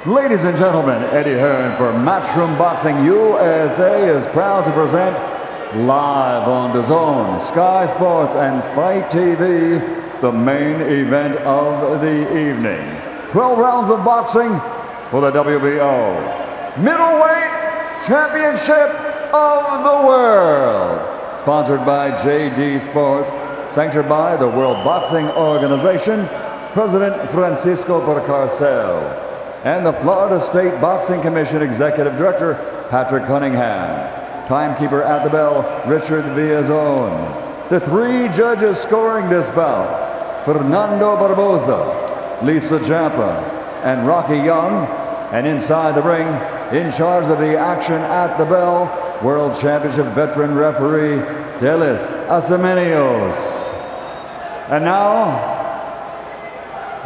Ladies and gentlemen, Eddie Hearn for Matchroom Boxing USA is proud to present live on Dazn, Sky Sports, and Fight TV, the main event of the evening. 12 rounds of boxing for the WBO Middleweight Championship of the World. Sponsored by JD Sports, sanctioned by the World Boxing Organization, President Francisco Porcarcel, and the Florida State Boxing Commission Executive Director, Patrick Cunningham. Timekeeper at the bell, Richard Villazon. The three judges scoring this bout, Fernando Barboza, Lisa Jampa, and Rocky Young. And inside the ring, in charge of the action at the bell, World Championship veteran referee, Delis Asemenios. And now,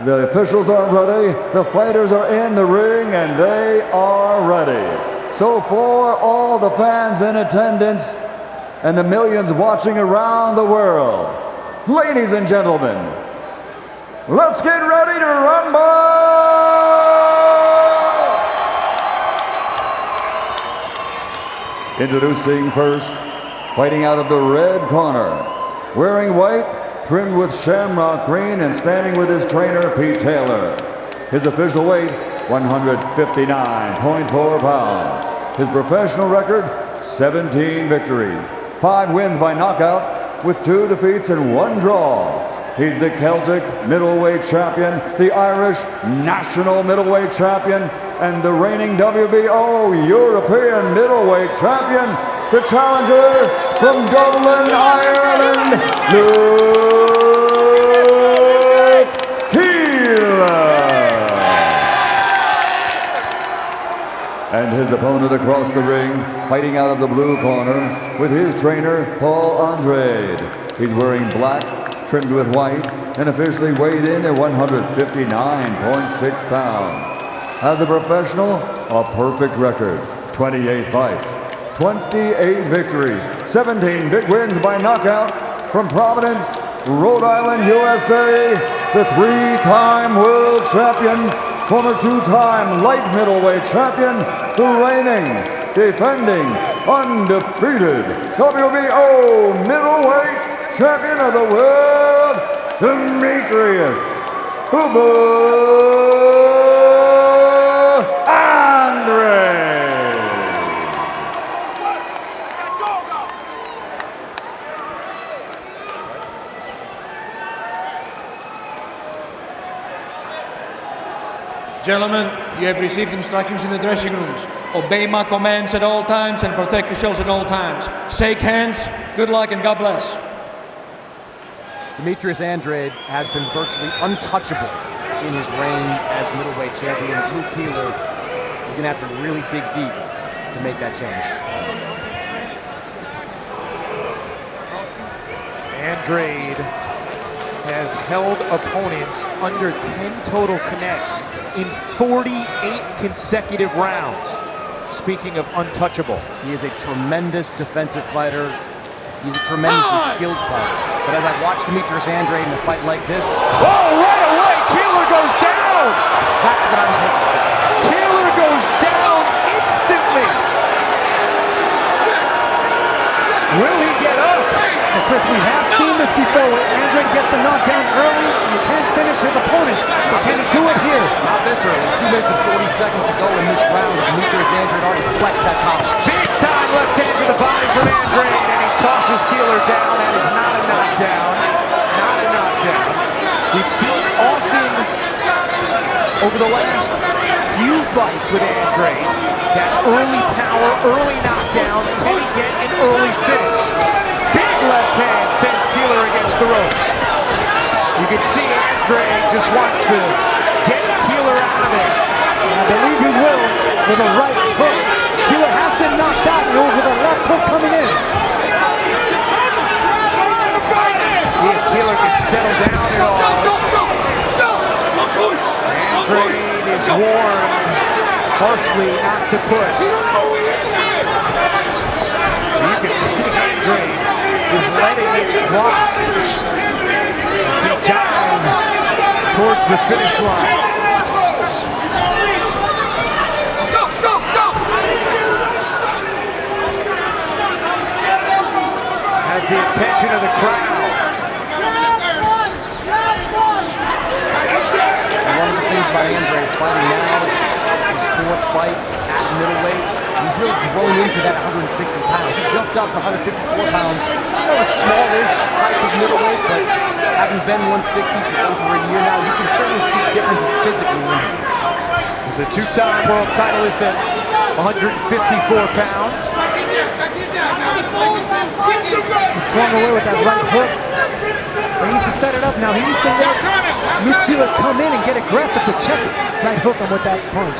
the officials are ready, the fighters are in the ring, and they are ready. So for all the fans in attendance and the millions watching around the world, ladies and gentlemen, let's get ready to rumble! Introducing first, fighting out of the red corner, wearing white, trimmed with shamrock green, and standing with his trainer, Pete Taylor. His official weight, 159.4 pounds. His professional record, 17 victories, 5 wins by knockout, with 2 defeats and 1 draw. He's the Celtic middleweight champion, the Irish national middleweight champion, and the reigning WBO European middleweight champion, the challenger from Dublin, Ireland, LukeKeeler. And his opponent across the ring, fighting out of the blue corner, with his trainer, Paul Andrade. He's wearing black, trimmed with white, and officially weighed in at 159.6 pounds. As a professional, a perfect record, 28 fights, 28 victories, 17 big wins by knockout. From Providence, Rhode Island, USA, the 3-time world champion, former 2-time light middleweight champion, the reigning, defending, undefeated WBO middleweight champion of the world, Demetrius Andrade. Gentlemen, you have received instructions in the dressing rooms. Obey my commands at all times and protect yourselves at all times. Shake hands, good luck, and God bless. Demetrius Andrade has been virtually untouchable in his reign as middleweight champion. LukeKeeler is going to have to really dig deep to make that change. Andrade has held opponents under 10 total connects in 48 consecutive rounds. Speaking of untouchable, he is a tremendous defensive fighter. He's a tremendously skilled fighter. But as I watch Demetrius Andrade in a fight like this, oh, right away, Keeler goes down! That's what I was looking for. Keeler goes down instantly! Will he get up? Well, Chris, we have seen this before where Andrade gets the knockdown early. You can't finish his opponents. But can he do it here? Not this early. 2 minutes and 40 seconds to go in this round. Demetrius Andrade already flexed that collar. Big time left hand to the body from Andrade, and he tosses Keeler down. That is not a knockdown. Not a knockdown. We've seen often over the last few fights with Andrade that early power, early knockdowns. Can he get an early finish? Big left hand sends Keeler against the ropes. You can see Andrade just wants to get Keeler out of it. I believe he will with a right hook. Keeler has been knocked out and over the left hook coming in. See if Keeler can settle down at all. Andrade is warned harshly not to push. You can see Andrade is letting it fly as he dives towards the finish line. attention of the crowd. One of the things about Andrade fighting now, his fourth fight at middleweight, he's really growing into that 160 pounds. He jumped up to 154 pounds. So a smallish type of middleweight, but having been 160 for over a year now, you can certainly see differences physically in him. He's a two-time world titleist at 154 pounds. He swung away with that right hook. He needs to set it up now. He needs to let LukeKeeler come in and get aggressive to check right hook him with that punch.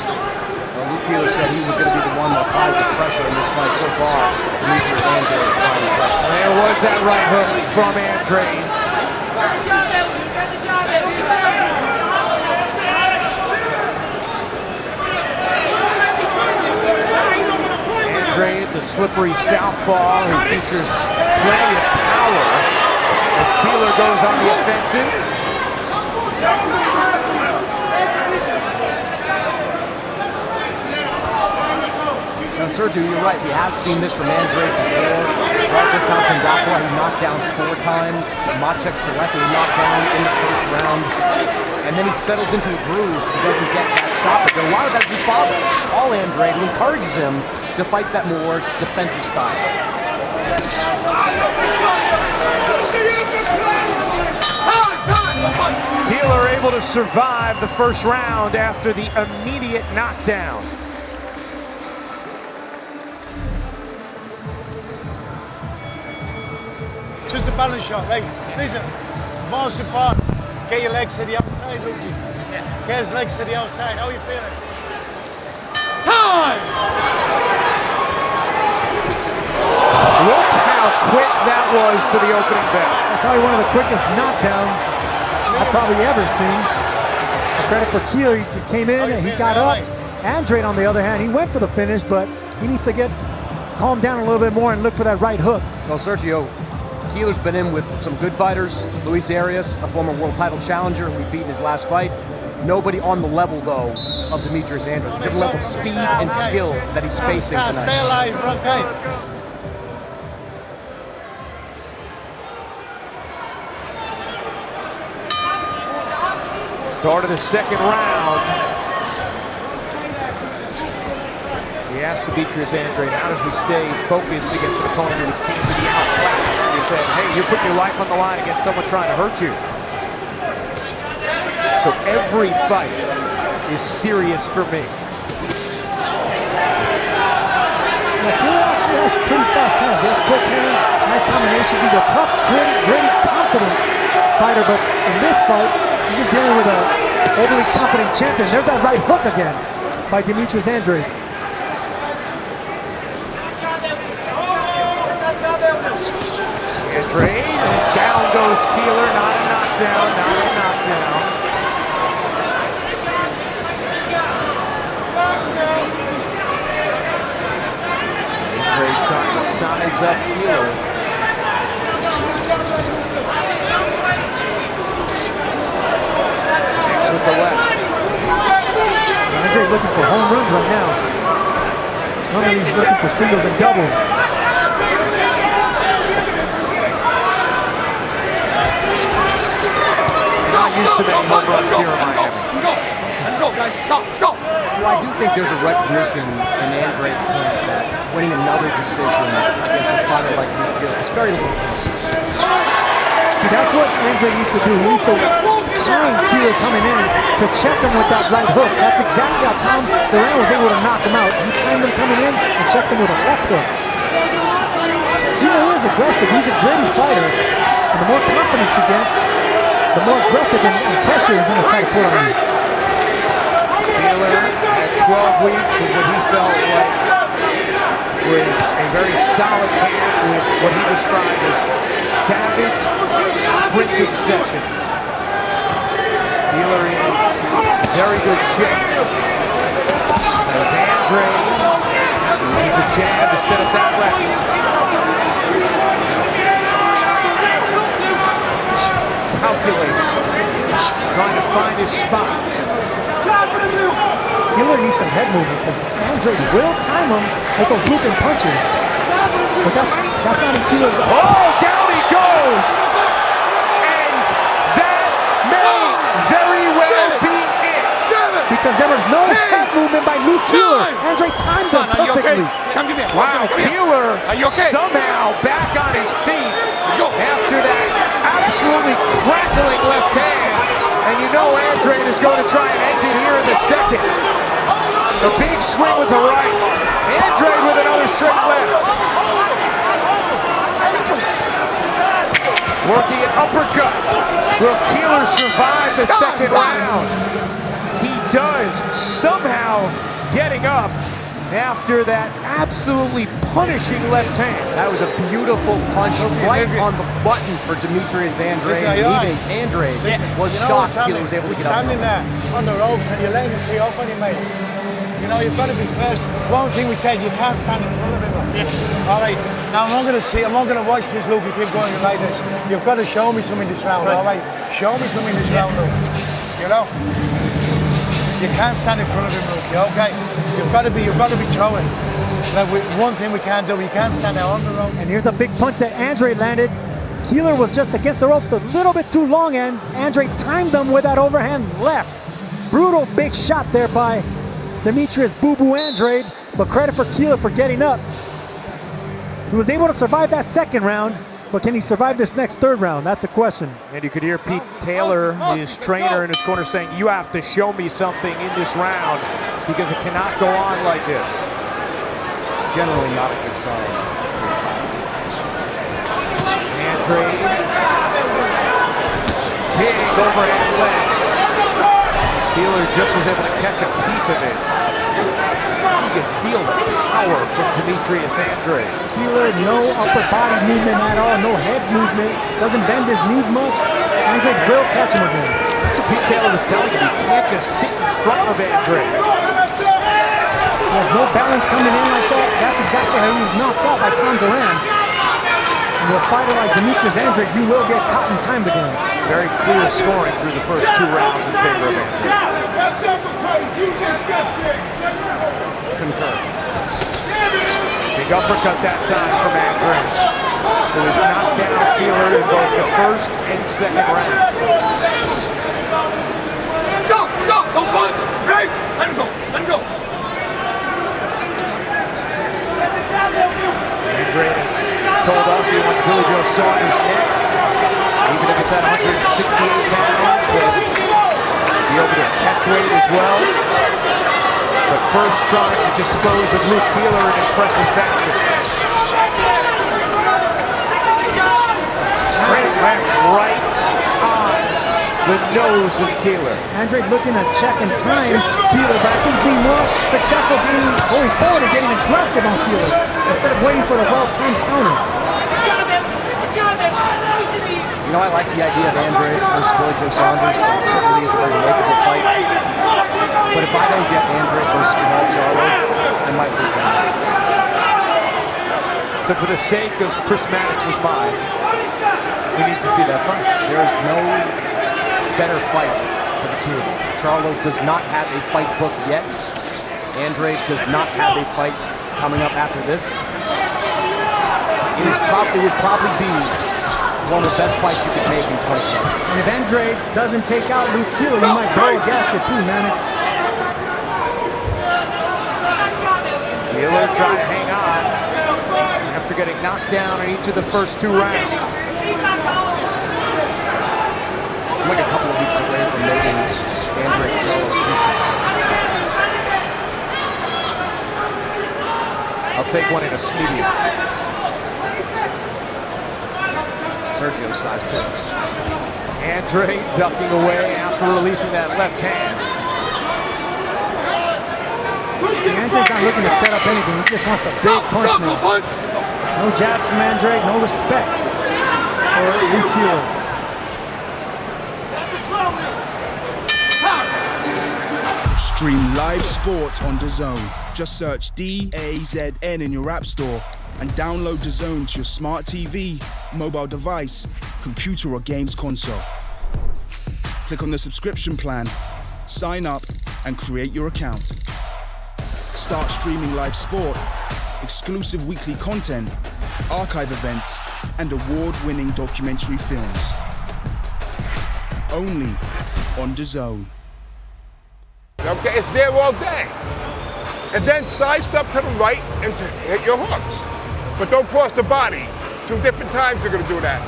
LukeKeeler said he was going to be the one that applies the pressure in this fight. So far, it's Demetrius Andrade applying the pressure. There was that right hook from Andrade. Andrade, the slippery southpaw, who features plenty of power as Keeler goes on the offensive. Now, Sergio, you're right. We have seen this from Andrade before. Walter Compton-Dacqua, he knocked down 4 times. Maciek Select, he knocked down in the first round. And then he settles into a groove. He doesn't get that stoppage. And a lot of that's his father, Paul Andrade, who encourages him to fight that more defensive style. Keeler able to survive the first round after the immediate knockdown. Just a balance shot, right? Listen, most important, get your legs to the outside, Lukey. Get his legs to the outside. How are you feeling? Time! Look how quick that was to the opening bell. That's probably one of the quickest knockdowns I've probably ever seen. Credit for Keeler, he came in and he got up. Andrade, on the other hand, he went for the finish, but he needs to calm down a little bit more and look for that right hook. Well, Sergio, Keeler's been in with some good fighters. Luis Arias, a former world title challenger who he beat in his last fight. Nobody on the level, though, of Demetrius Andrade. It's a different level of speed and skill that he's facing tonight. Stay alive, okay? Start of the second round. He asked Demetrius Andrade, how does he stay focused against an opponent who seems to be outclassed? He said, hey, you're putting your life on the line against someone trying to hurt you. So every fight is serious for me. Now, Keeler actually has pretty fast hands. He has quick hands, nice combinations. He's a tough, gritty, confident fighter, but in this fight, he's just dealing with an overly confident champion. There's that right hook again by Demetrius Andrade. Andrade, and down goes Keeler, not a knockdown, not a knockdown. Andrade trying to size up Keeler. Next with the left. Andrade looking for home runs right now. Normally he's looking for singles and doubles. Not used to many home runs here in Miami. Go, guys. Stop. Well, I do think there's a recognition in Andrade's camp that winning another decision against a fighter like LukeKeeler is very little. See, that's what Andrade needs to do. He needs to time Keeler coming in to check him with that right hook. That's exactly how Tom Duran was able to knock him out. He timed him coming in and checked him with a left hook. Keeler is aggressive. He's a gritty fighter. And the more confidence he gets, the more aggressive and pressure he's going to try to put on him. Keeler at 12 weeks is what he felt like was a very solid camp with what he described as savage sprinting sessions. Keeler in very good shape as Andrade uses the jab to set up that left. Calculating, trying to find his spot. Keeler needs some head movement because Andrade will time him with those looping punches. But that's not in Keeler's. Oh, down he goes! And that may very well be it. Because there was no head movement by LukeKeeler. Andre timed him Are you okay? perfectly. Come give me a Wow, Keeler Are you okay? somehow back on his feet go. after that absolutely crackling left hand. And you know Andrade is going to try and end it here in the second. A big swing with the right. Andrade with another straight left. Working an uppercut. Will Keeler survive the second round? He does, somehow getting up after that absolutely punishing left hand. That was a beautiful punch right on the button for Demetrius Andrade. And even Andrade was shocked Keeler was able to get up. Standing there on the ropes and you're letting him tee off on you, mate. You know, you've got to be first. One thing we said, you can't stand in front of him. All right, now I'm not going to watch this, Luke, you keep going like this. You've got to show me something this round, all right? Show me something this round, Luke. You know? You can't stand in front of him, Luke, okay? You've got to be throwing. Now, one thing we can't do, we can't stand there on the rope. And here's a big punch that Andrade landed. Keeler was just against the ropes a little bit too long, and Andrade timed them with that overhand left. Brutal big shot there by Demetrius Boo Boo Andrade, but credit for Keeler for getting up. He was able to survive that second round, but can he survive this next third round? That's the question. And you could hear Pete Taylor, his trainer in his corner, saying, you have to show me something in this round because it cannot go on like this. Generally not a good sign. Andrade. Big overhand left. Keeler just was able to catch a piece of it. You can feel the power from Demetrius Andrade. Keeler, no upper body movement at all, no head movement, doesn't bend his knees much. Andrade will catch him again. That's what Pete Taylor was telling you. You can't just sit in front of Andrade. He has no balance coming in like that. That's exactly how he was knocked out by Tom Duran. And with a fighter like Demetrius Andrade, you will get caught in time again. Very clear scoring through the first two rounds in favor of Andrade. Concur. Big uppercut that time from Andrade. It was knocked down Keeler in both the first and second rounds. Go! Don't punch! Right! Let him go! Andrade has told us he wants Billy Joe Saunders next. Even if it's at 168 pounds, be able to catch weight as well. But first trying to dispose of LukeKeeler in impressive fashion. Straight left, right on the nose of Keeler. Andrade looking to check and time Keeler, but I think he's being more successful going forward and getting aggressive on Keeler instead of waiting for the well-timed counter. You know, I like the idea of Andrade versus Billy Joe Saunders. It certainly is a very makeable fight. But if I don't get Andrade versus Jamal Charlo, I might lose that. So for the sake of Chris Maddox's mind, we need to see that fight. There is no better fight for the two of them. Charlo does not have a fight booked yet. Andrade does not have a fight coming up after this. It would probably be one of the best fights you could make in 2020. And if Andrade doesn't take out LukeKeeler, he might blow a gasket too, Mannix. Keeler trying to hang on after getting knocked down in each of the first two rounds. I'm like a couple of weeks away from making Andrade Charlo t-shirts. I'll take one in a medium. Sergio size 2. Andrade ducking away after releasing that left hand. See, Andrade's not looking to set up anything. He just wants the big punch now. No jabs from Andrade, no respect for LukeKeeler. Stream live sports on Dazn. Just search DAZN in your app store and download Dazn to your smart TV, mobile device, computer or games console. Click on the subscription plan, sign up and create your account. Start streaming live sport, exclusive weekly content, archive events, and award-winning documentary films. Only on Dazn. Okay, it's there all day. And then side step to the right and hit your hooks. But don't cross the body. 2 different times you're gonna do that.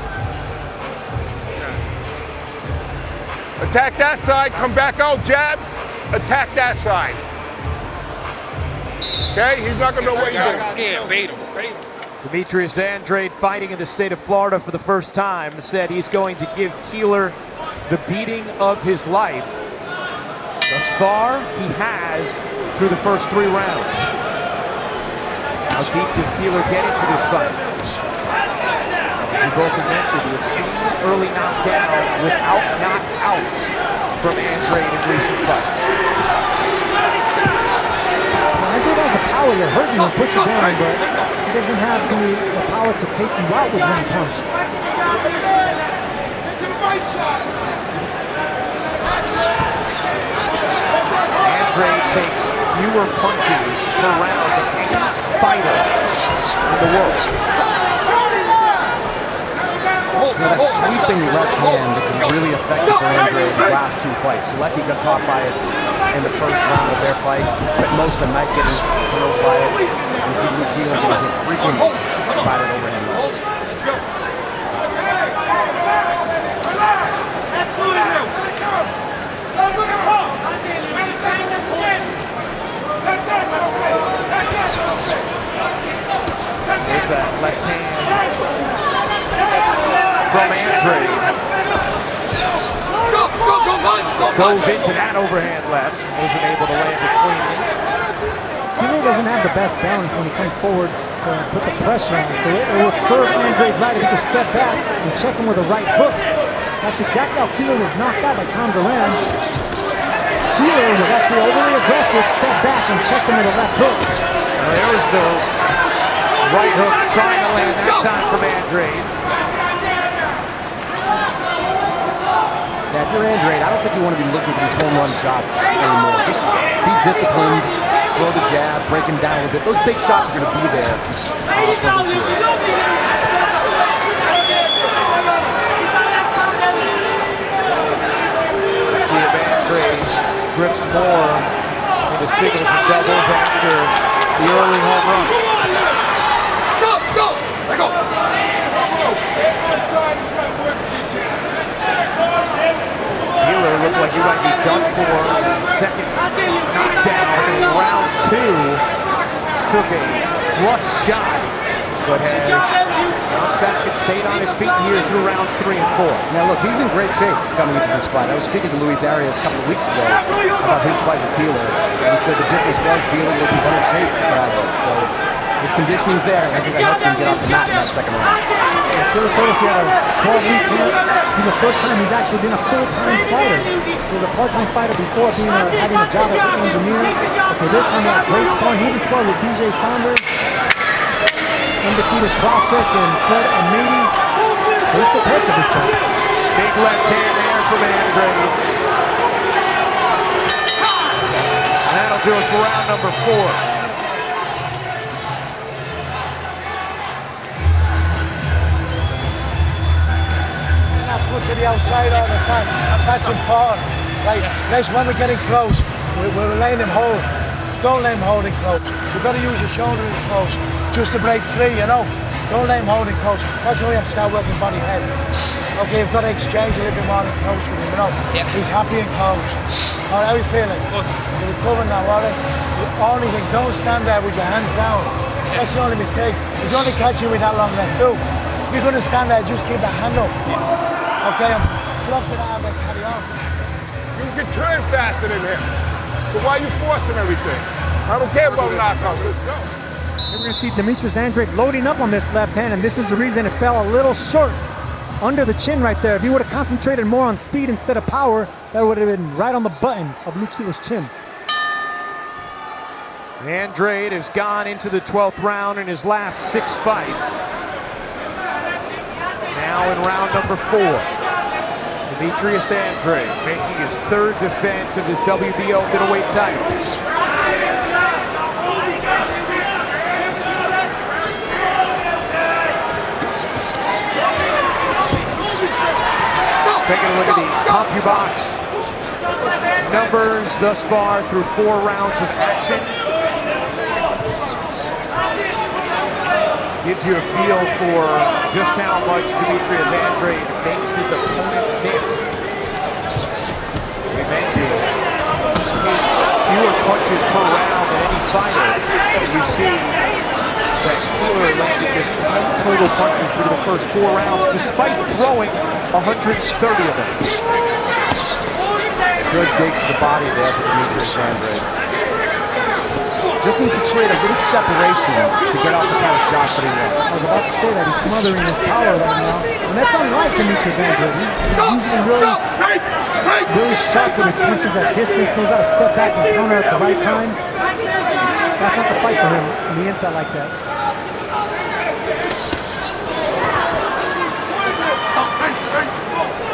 Attack that side, come back out, jab, attack that side. Okay, he's not gonna know what you're doing. Demetrius Andrade, fighting in the state of Florida for the first time, said he's going to give Keeler the beating of his life. Thus far, he has through the first 3 rounds. How deep does Keeler get into this fight? As you both have mentioned, we have seen early knockdowns without knockouts from Andrade in recent fights. Andrade has the power to hurt you and put you down, but he doesn't have the power to take you out with one punch. Andrade takes fewer punches per round than any fighter in the world. That sweeping left hand has been really effective for Andrade in the last 2 fights. Selecki got caught by it in the first round of their fight. Spent most of the night getting drilled by it. You see LukeKeeler getting hit frequently by that overhand left. There's that left hand from Andrade. Dove into that overhand left. Wasn't able to land it cleanly. Keeler doesn't have the best balance when he comes forward to put the pressure on. So it will serve Andrade right if he can step back and check him with a right hook. That's exactly how Keeler was knocked out by Tom Duran. Keeler was actually overly aggressive, stepped back and checked him with a left hook. There was the right hook trying to land that time from Andrade. Yeah, if you're Andrade, I don't think you want to be looking for these home run shots anymore. Just be disciplined, throw the jab, break him down a little bit. Those big shots are going to be there. Let's see if Andrade drifts more into singles and doubles after the early home runs. Go! Let go! Keeler looked like he might be done for. Second knockdown in round 2. Took a flush shot, but has bounced back and stayed on his feet here through rounds 3 and 4. Now look, he's in great shape coming into this fight. I was speaking to Luis Arias a couple of weeks ago about his fight with Keeler, and he said the difference was Keeler was in better shape than I was. So his conditioning's there, and I think I helped him get off the mat in that second round. Keeler told us he had a 12-week camp. This is the first time he's actually been a full-time fighter. He was a part-time fighter before having a job as an engineer. So this time he had great sparring. He even sparred with BJ Saunders, undefeated prospect, and Fred Amady. So he's prepared for this fight. Big left hand there from Andrade. And that'll do it for round number 4. To the outside all the time. That's important. Like, when we're getting close, we're laying him hold. Don't let him hold it close. You've got to use your shoulder in close just to break free, you know. Don't let him hold it close. That's when we have to start working body head. Okay, you've got to exchange a little bit more in close with him, you know. Yeah. He's happy and close. All right, how are you feeling? Good. You're recovering now, all right? The only thing, don't stand there with your hands down. That's the only mistake. He's only catching with that long left hook. If you're going to stand there, just keep the hand up. Okay, I'm blocking out and carry on. You can turn faster than him. So why are you forcing everything? I don't care about knockouts. Let's go. We're going to see Demetrius Andrade loading up on this left hand, and this is the reason it fell a little short under the chin right there. If he would have concentrated more on speed instead of power, that would have been right on the button of LukeKeeler's chin. Andrade has gone into the 12th round in his last 6 fights. Now in round number 4, Demetrius Andrade making his 3rd defense of his WBO middleweight title. CompuBox numbers thus far through 4 rounds of action. Gives you a feel for just how much Demetrius Andrade makes his opponent miss. We mentioned he takes fewer punches per round than any fighter. As you see that Keeler landed just 10 total punches through the first 4 rounds, despite throwing 130 of them. Good dig to the body there for Demetrius Andrade. Just needs to create a little separation to get off the kind of shots that he wants. I was about to say that he's smothering his power right now. And that's unlike Demetrius Andrade. He's usually really sharp with his punches at distance, knows how to step back and counter at the right time. That's not the fight for him on the inside like that.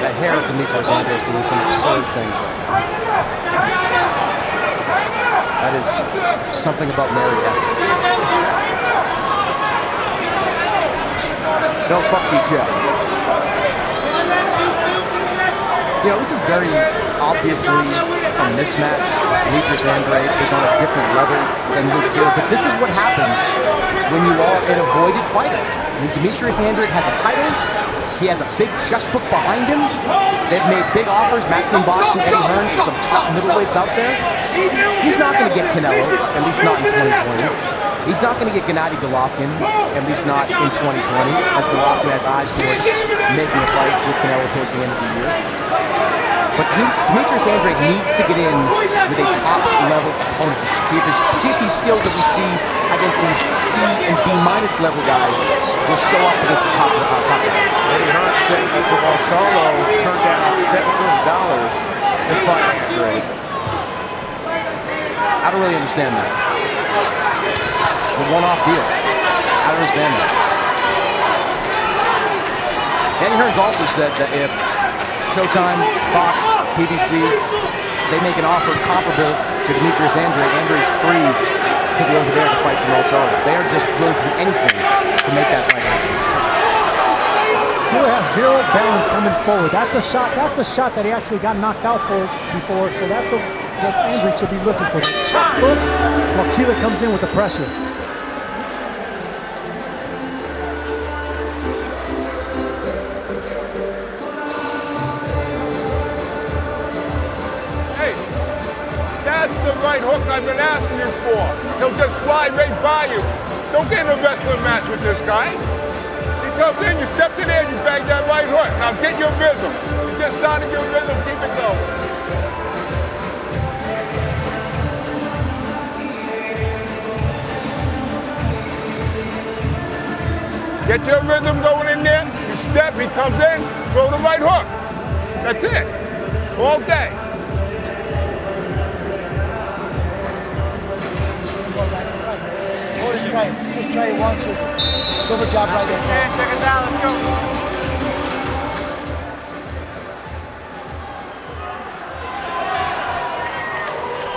That hair of Demetrius Andrade is doing some absurd things right now. That is something about Mary-esque. No fuck you, Jeff. You know, this is very obviously a mismatch. Demetrius Andrade is on a different level than LukeKeeler, but this is what happens when you are an avoided fighter. When Demetrius Andrade has a title, he has a big checkbook behind him. They've made big offers, Matchroom Boxing, Eddie Hearn, some top middleweights out there. He's not going to get Canelo, at least not in 2020. He's not going to get Gennady Golovkin, at least not in 2020, as Golovkin has eyes towards making a fight with Canelo towards the end of the year. But Demetrius Andrade needs to get in with a top-level opponent. See if these skills that we see against these C and B- level guys will show up against the top guys. Eddie Hearn said that Jamal Charlo turned down $7 million to fight Andrade. I don't really understand that. It's a one-off deal. I don't understand that. Eddie Hearn's also said that if Showtime, Fox, PBC, they make an offer comparable to Demetrius Andrade, Andrade's free to go over there to fight Jamal Charlo. They are just willing to do anything to make that fight happen. Keeler has zero balance coming forward. That's a shot that he actually got knocked out for before, so that's what Andrade should be looking for. Check hooks while Keeler comes in with the pressure. That's the right hook I've been asking you for. He'll just fly right by you. Don't get in a wrestling match with this guy. He comes in, you step in there, you bang that right hook. Now get your rhythm. You just started your rhythm, keep it going. Get your rhythm going in there. You step, he comes in, throw the right hook. That's it. All day. Just try it once with double jab right there. Check it down, let's go.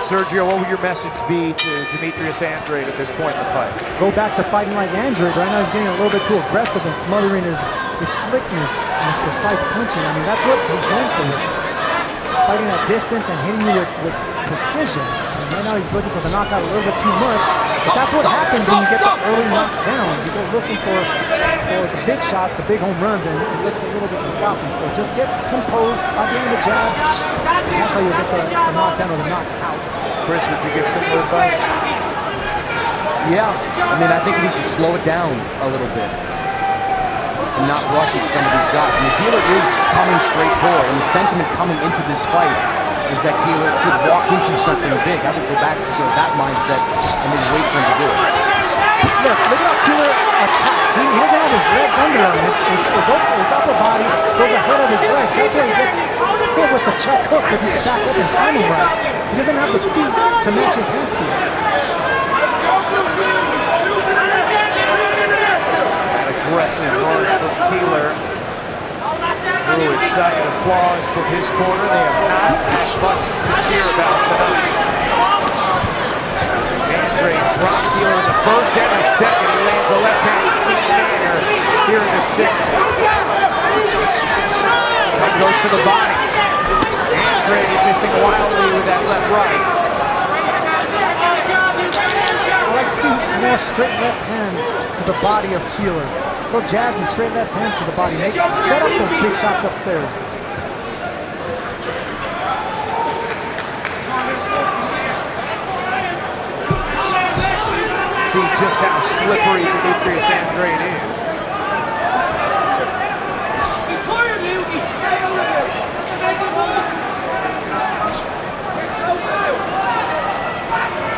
Sergio, what would your message be to Demetrius Andrade at this point in the fight? Go back to fighting like Andrade. Right now he's getting a little bit too aggressive and smothering his slickness and his precise punching. I mean, that's what he's going for. Fighting at distance and hitting you with precision. And right now he's looking for the knockout a little bit too much. But that's what happens when you get the early knockdowns. You go looking for the big shots, the big home runs, and it looks a little bit sloppy. So just get composed, by getting the jab, and that's how you get the knockdown or the knockout. Chris, would you give similar advice? Yeah, I mean, I think he needs to slow it down a little bit and not rush into some of these shots. I mean, Keeler is coming straight forward, and the sentiment coming into this fight is that Keeler could walk into something big. I would go back to sort of that mindset and then wait for him to do it. Look at how Keeler attacks. He doesn't have his legs under him. His upper body goes ahead of his legs. That's why he gets hit with the check hooks if you back up and time him right. He doesn't have the feet to match his hand speed. An aggressive run from Keeler. Really excited applause from his corner. They have not as much to cheer about tonight. Andrade dropped Keeler in the first and the second. He lands a left-hand clean manner here in the sixth. That goes to the body. Andrade missing wildly with that left right. I like to see more straight left hands to the body of Keeler. Throw jabs and straight left hands to the body. Set up those big shots upstairs. See just how slippery Demetrius Andrade is.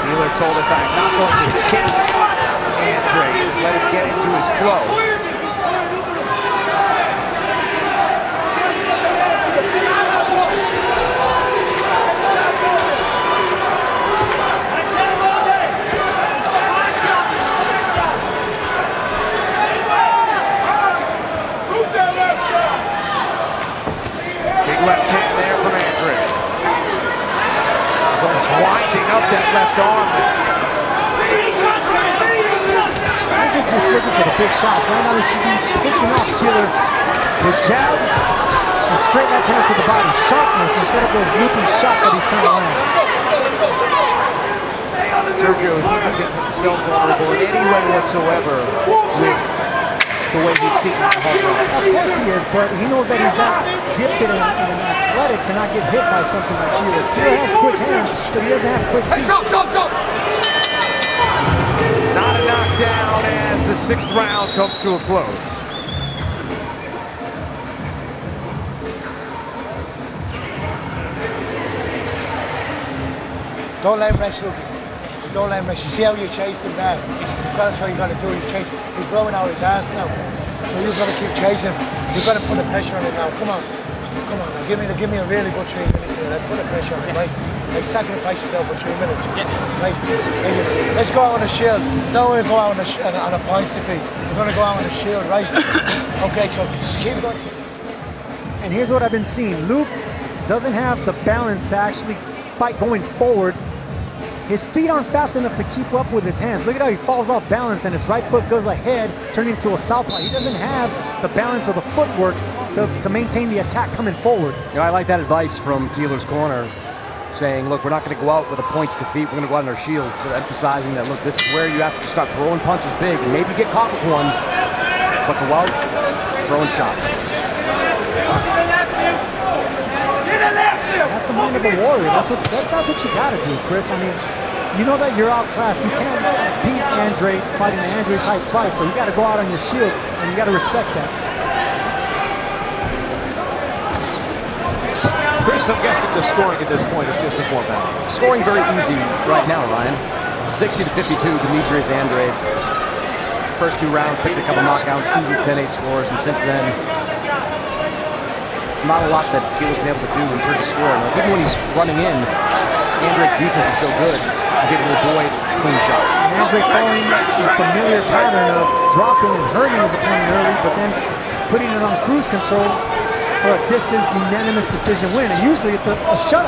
Keeler told us I'm not going to chase Andrade, let him get into his flow. Big left hand there from Andrade. He's almost winding up that left arm. I think just looking for the big shots. Right now he should be picking off Keeler with jabs and straight left hands to the body. Sharpness instead of those looping shots that he's trying to land. Sergio is leaving himself vulnerable in any way whatsoever with the way he's seeking the home run. Of course he is, but he knows that he's not gifted and athletic to not get hit by something like Keeler. Keeler has quick hands, but he doesn't have quick feet. Not a knockdown as the 6th round comes to a close. Don't let him rest, Luke. Don't let him rest. You see how you chased him there? That's what you got to do. You chase him. He's blowing out his ass now. So you've got to keep chasing him. You've got to put the pressure on him now. Come on. Come on now. Give me a really good 3 minutes here. Put the pressure on him, right? Like, sacrifice yourself for 3 minutes. Right? Let's go out on a shield. Don't want to go out on a points defeat. We're going to go out on a shield, right? Okay, so keep going. And here's what I've been seeing. Luke doesn't have the balance to actually fight going forward. His feet aren't fast enough to keep up with his hands. Look at how he falls off balance and his right foot goes ahead, turning into a southpaw. He doesn't have the balance or the footwork to maintain the attack coming forward. You know, I like that advice from Keeler's corner, saying, look, we're not going to go out with a points defeat. We're going to go out on our shield. So emphasizing that, look, this is where you have to start throwing punches big and maybe get caught with one, but go out throwing shots. That's the mind of a warrior. That's what you got to do, Chris. I mean, you know that you're outclassed. You can't beat Andrade fighting an Andrade type fight, so you got to go out on your shield, and you got to respect that. Chris, I'm guessing the scoring at this point is just a formality. Scoring very easy right now, Ryan. 60-52, Demetrius Andrade. First 2 rounds, picked a couple knockouts, easy 10-8 scores, and since then, not a lot that Keeler's been able to do in terms of scoring. Like, even when he's running in, Andrade's defense is so good, he's able to avoid clean shots. And Andrade following a familiar pattern of dropping and hurting his opponent early, but then putting it on cruise control for a distance, unanimous decision win. And usually it's a shutout.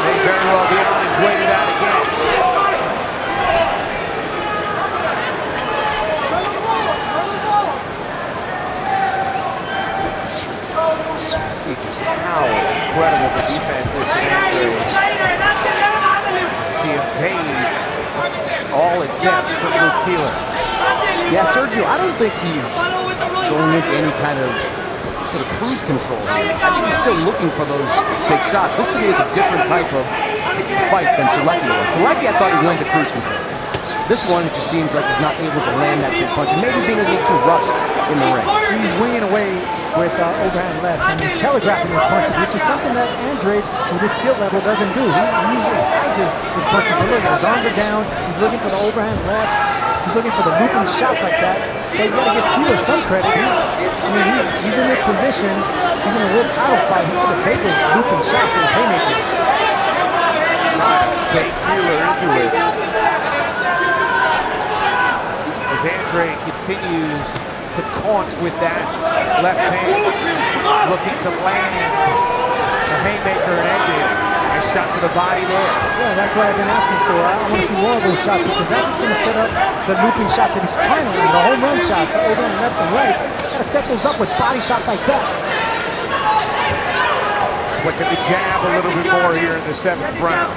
May very well be on his way to that again. See just how incredible the defense is from Andrade. See, evades all attempts from LukeKeeler. Yeah, Sergio, I don't think he's going into any kind of sort of cruise control here. I think he's still looking for those big shots. This to me is a different type of fight than Selecki was. Selecki, I thought he went into cruise control. This one just seems like he's not able to land that big punch and maybe being a little too rushed in the ring. He's winging away with overhand lefts, and he's telegraphing his punches, which is something that Andrade, with his skill level, doesn't do. He usually hides his punches. But look, his arms are down. He's looking for the overhand left. He's looking for the looping shots like that. But you got to give Keeler some credit. He's in this position. He's in a world title fight. He could have made those looping shots as haymakers. Take Keeler into it. As Andrade continues to taunt with that left hand, looking to land a haymaker and end it. Nice shot to the body there. Yeah, that's what I've been asking for. I want to see more of those shots because that's just going to set up the looping shots that he's trying to land, the home run shots over on the lefts and rights. Got to set those up with body shots like that. Look at the jab a little bit more here in the 7th round.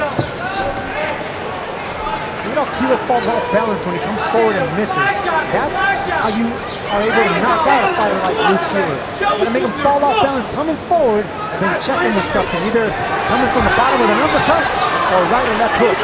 You know, Keeler falls off balance when he comes forward and misses. That's how you are able to knock out a fighter like LukeKeeler. You're going to make him fall off balance coming forward and then check him with something, either coming from the bottom with an uppercut or right or left hook.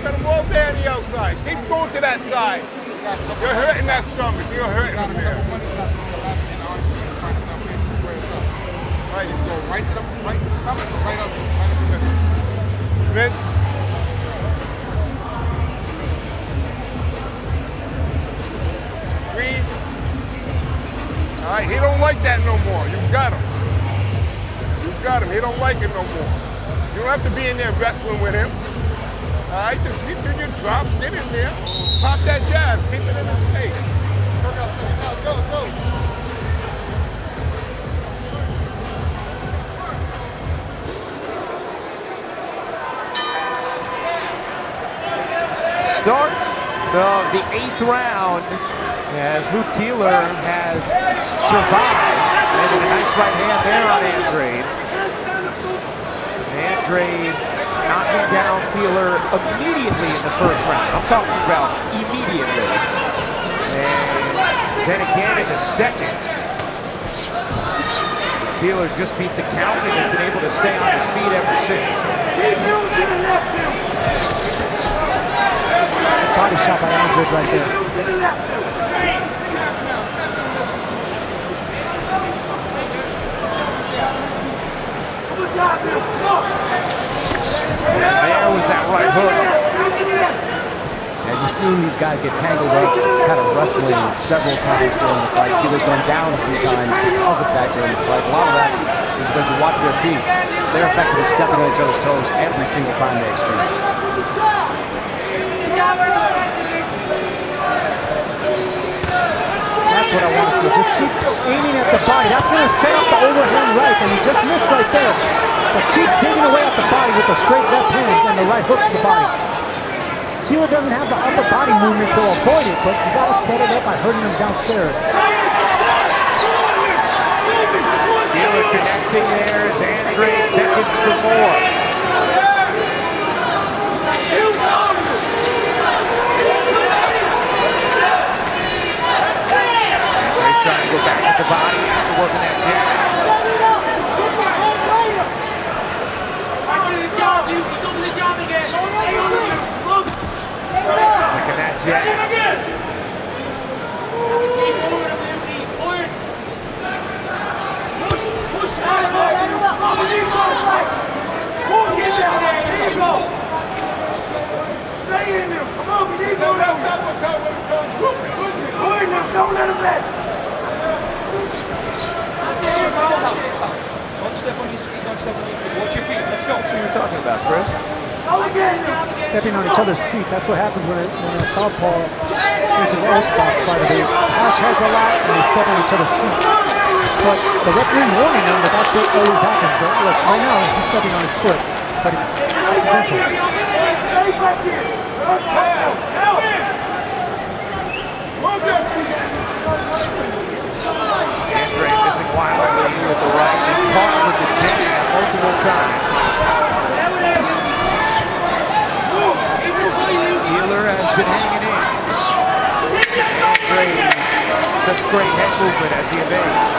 Got him all down the outside. Keep going to that side. You're hurting that stomach. You're hurting him there. Right, you go right to the stomach, right up the middle. Then, breathe. All right, he don't like that no more. You got him. You got him. He don't like it no more. You don't have to be in there wrestling with him. All right, just keep doing your drops, get in there, pop that jab, keep it in his face. Go. Start of the 8th round as LukeKeeler has survived. Landed a nice right hand there on Andrade. Andrade knocking down Keeler immediately in the 1st round. I'm talking about immediately. And then again in the 2nd. Keeler just beat the count and has been able to stay on his feet ever since. Body shot by Andrade right there. There was that right hook. And you've seen these guys get tangled up, kind of wrestling several times during the fight. Keeler's gone down a few times because of that during the fight. A lot of that is because you watch their feet. They're effectively stepping on each other's toes every single time they exchange. That's what I want to see. Just keep aiming at the body. That's going to set up the overhand right, and he just missed right there. But keep digging away at the body with the straight left hands and the right hooks to the body. Keeler doesn't have the upper body movement to avoid it, but you got to set it up by hurting him downstairs. Keeler connecting there as Andrade beckons for more. Andrade trying to go back at the body after working that jab. Look at that jab. Stay in there. Come on, we need to go down. Don't let him rest. Don't step on his feet, don't step on your feet. Watch your feet, let's go. That's what you're talking about, Chris. Stepping on each other's feet. That's what happens when a southpaw faces an orthodox fighter. They clash heads a lot and they step on each other's feet. But the referee warning them that that's what always happens. Look, right now he's stepping on his foot, but it's accidental. Andrade missing wildly with the right and caught with the jab multiple times. Keeler has been hanging in. Andrade, such great head movement as he evades.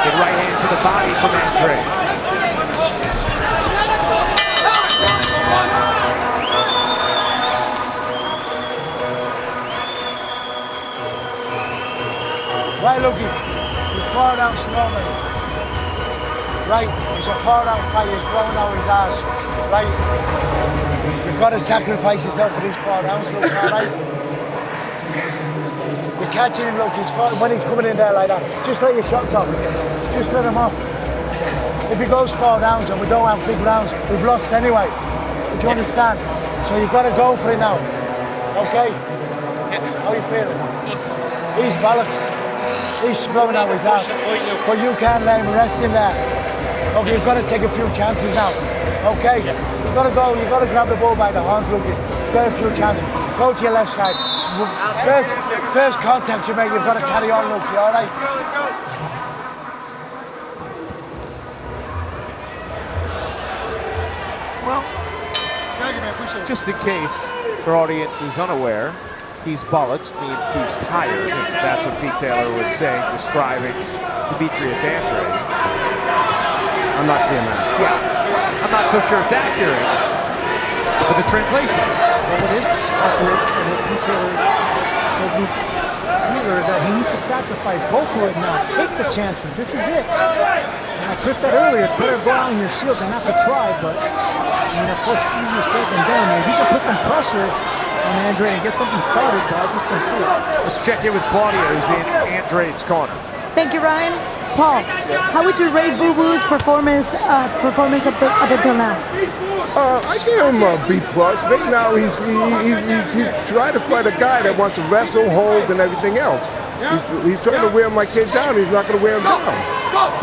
Good right hand to the body from Andrade. Right, Lukey. You far down slowly. right? It's a 4-round fight, he's blowing out his ass, right? You've got to sacrifice yourself for these 4 rounds, Luke, all right? You're catching him, Luke, when he's coming in there like that, just let your shots off. Just let him off. If he goes 4 rounds and we don't have big rounds, we've lost anyway. Do you understand? So you've got to go for it now, okay? How are you feeling? He's bollocks. He's blowing out his ass. But you can't let him rest in there. Okay, you've got to take a few chances now. Okay? You've got to go, you've got to grab the ball by the horns, Luke. Get a few chances. Go to your left side. First contact you make, you've got to carry on, Luke. You all right? Well, just in case our audience is unaware, he's bollocks, means he's tired. That's what Pete Taylor was saying, describing Demetrius Andrade. I'm not seeing that. Yeah, I'm not so sure it's accurate, but the translation is. Well, what is accurate and what Pete Taylor told LukeKeeler is that he needs to sacrifice. Go for it now. Take the chances. This is it. And like Chris said earlier, it's better to go out on your shield than not to try, but I mean, of course, it's easier said than done. If he can put some pressure on Andrade and get something started, but I just don't see it. Let's check in with Claudia, who's in Andrade's corner. Thank you, Ryan. Paul, how would you rate Boo Boo's performance up until now? I give him a B+. Right now, he's trying to fight a guy that wants to wrestle, hold, and everything else. He's trying to wear my kid down. He's not going to wear him down.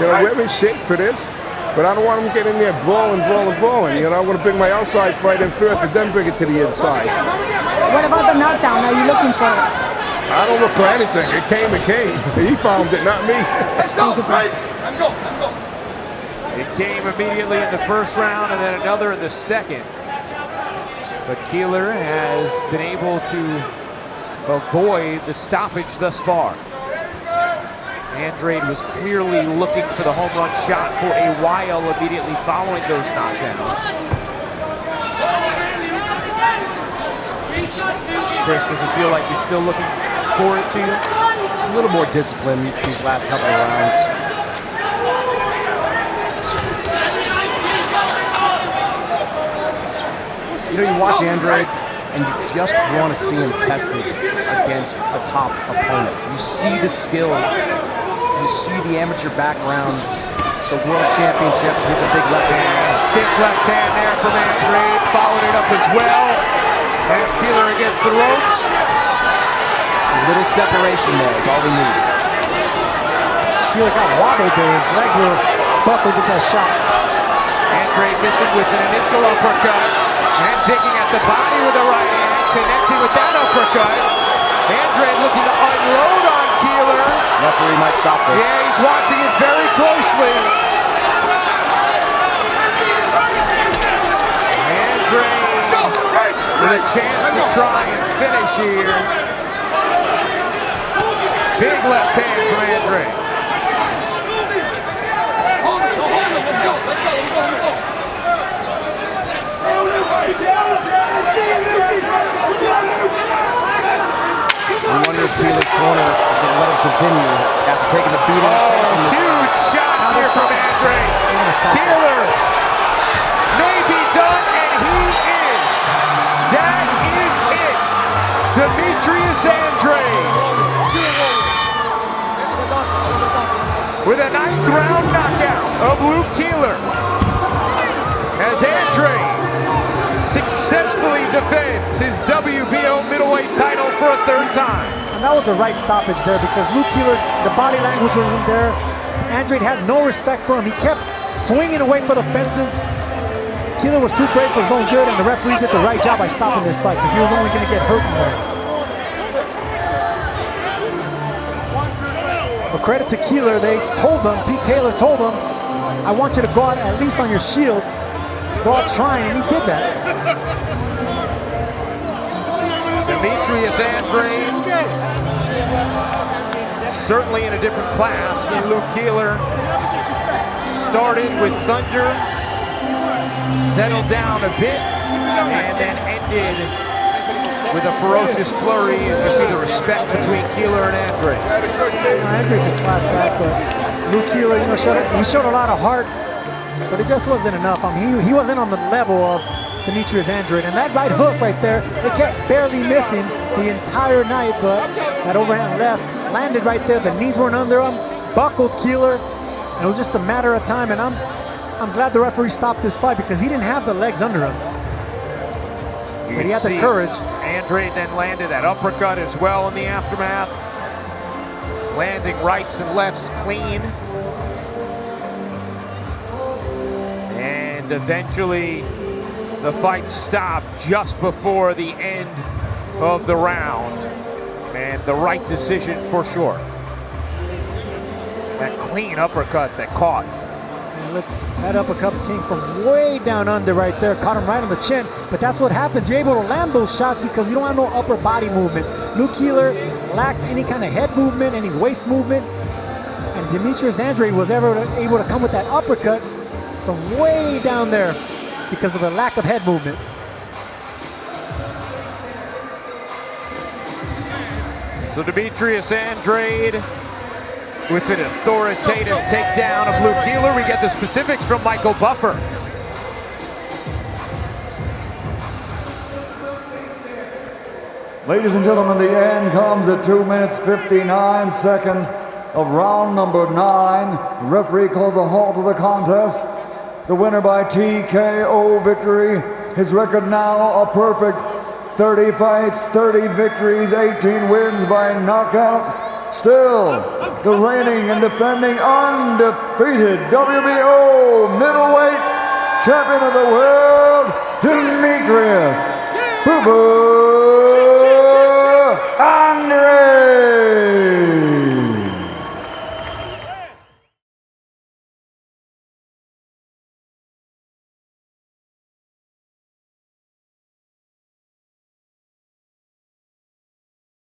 You know, we're in shape for this, but I don't want him to get in there brawling. You know, I want to bring my outside fight in first and then bring it to the inside. What about the knockdown? Are you looking for it? I don't look for anything. It came. He found it, not me. Let's go, right? I'm go. It came immediately in the first round and then another in the second. But Keeler has been able to avoid the stoppage thus far. Andrade was clearly looking for the home run shot for a while immediately following those knockdowns. Chris, does it feel like he's still looking for it to you? A little more discipline these last couple of rounds. You know, you watch Andrade and you just want to see him tested against a top opponent. You see the skill, you see the amateur background, the world championships, hits a big left hand. Stiff left hand there from Andrade, followed it up as well. As Keeler against the ropes. A little separation there is all he needs. Keeler got wobbled there. His legs were buckled with that shot. Andrade missing with an initial uppercut. And digging at the body with the right hand, connecting with that uppercut. Andrade looking to unload on Keeler. Referee might stop this. Yeah, he's watching it very closely. Andrade with a chance to try and finish here. Big left hand from Andrade. I wonder if Keeler's corner is going to let him continue after taking the beating. Huge shots here from Andrade. Keeler may be done, and he is. That is it. Demetrius Andrade with a 9th round knockout of LukeKeeler as Andrade successfully defends his WBO middleweight title for a 3rd time. And that was the right stoppage there because LukeKeeler, the body language wasn't there. Andrade had no respect for him. He kept swinging away for the fences. Keeler was too brave for his own good, and the referee did the right job by stopping this fight because he was only going to get hurt in there. But credit to Keeler, they told him, Pete Taylor told him, I want you to go out at least on your shield, go out trying, and he did that. Demetrius Andrade, certainly in a different class than LukeKeeler. Started with thunder, settled down a bit, and then ended with a ferocious flurry as you see the respect between Keeler and Andrade. Andrade's a class act, but LukeKeeler, he showed a lot of heart but it just wasn't enough. I mean, he wasn't on the level of Demetrius Andrade, and that right hook right there, it kept barely missing the entire night, but that overhand left landed right there. The knees weren't under him, buckled Keeler, and it was just a matter of time. And I'm glad the referee stopped this fight because he didn't have the legs under him, but he had the courage. Andrade then landed that uppercut as well in the aftermath, landing rights and lefts clean. And eventually the fight stopped just before the end of the round. And the right decision for sure. That clean uppercut that caught. And look, that uppercut came from way down under right there, caught him right on the chin. But that's what happens. You're able to land those shots because you don't have no upper body movement. LukeKeeler lacked any kind of head movement, any waist movement. And Demetrius Andrade was able to come with that uppercut from way down there because of the lack of head movement. So Demetrius Andrade with an authoritative takedown of LukeKeeler. We get the specifics from Michael Buffer. Ladies and gentlemen, the end comes at 2 minutes 59 seconds of round number 9. The referee calls a halt to the contest. The winner by TKO victory. His record now a perfect 30 fights, 30 victories, 18 wins by knockout. Still, the reigning and defending undefeated WBO middleweight champion of the world, Demetrius Boo Boo